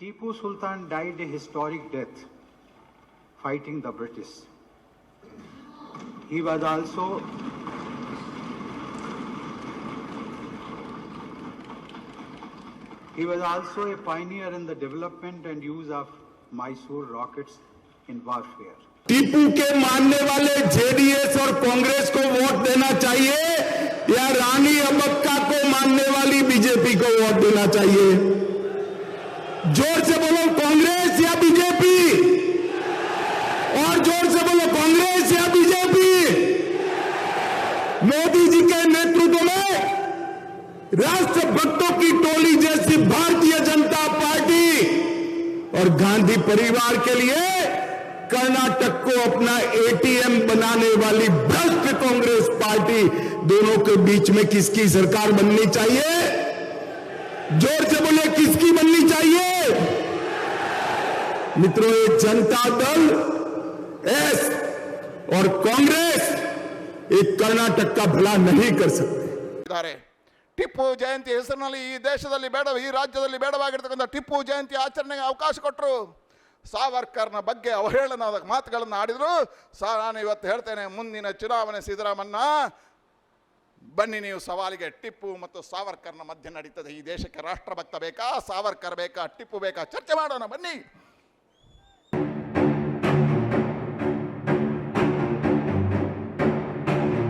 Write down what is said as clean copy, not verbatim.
Tipu Sultan died a historic death fighting the British. He was also a pioneer in the development and use of Mysore rockets in warfare. Tipu के मानने वाले JDS और कांग्रेस को vote देना चाहिए या रानी अब्बक्का को मानने वाली बीजेपी को वोट देना चाहिए? जोर से बोलो, कांग्रेस या बीजेपी? और जोर से बोलो, कांग्रेस या बीजेपी? मोदी जी के नेतृत्व में राष्ट्रभक्तों की टोली जैसी भारतीय जनता पार्टी और गांधी परिवार के लिए कर्नाटक को अपना एटीएम बनाने वाली भ्रष्ट कांग्रेस पार्टी, दोनों के बीच में किसकी सरकार बननी चाहिए? जोर से बोले, किसकी बननी चाहिए? मित्रों, ये जनता दल एस और कांग्रेस एक कर्नाटक का भला नहीं कर सकते। ಟಿಪ್ಪು ಜಯಂತಿ ಹೆಸರಿನಲ್ಲಿ ಈ ದೇಶದಲ್ಲಿ ಬೇಡ, ಈ ರಾಜ್ಯದಲ್ಲಿ ಬೇಡವಾಗಿರ್ತಕ್ಕಂಥ ಟಿಪ್ಪು ಜಯಂತಿ ಆಚರಣೆಗೆ ಅವಕಾಶ ಕೊಟ್ಟರು. ಸಾವರ್ಕರ್ನ ಬಗ್ಗೆ ಅವಹೇಳನದ ಮಾತುಗಳನ್ನು ಆಡಿದ್ರು. ನಾನು ಇವತ್ತು ಹೇಳ್ತೇನೆ, ಮುಂದಿನ ಚುನಾವಣೆ ಸಿದ್ದರಾಮಣ್ಣ ಬನ್ನಿ, ನೀವು ಸವಾಲಿಗೆ ಟಿಪ್ಪು ಮತ್ತು ಸಾವರ್ಕರ್ನ ಮಧ್ಯೆ ನಡೀತದೆ. ಈ ದೇಶಕ್ಕೆ ರಾಷ್ಟ್ರಭಕ್ತ ಬೇಕಾ, ಸಾವರ್ಕರ್ ಬೇಕಾ, ಟಿಪ್ಪು ಬೇಕಾ, ಚರ್ಚೆ ಮಾಡೋಣ ಬನ್ನಿ.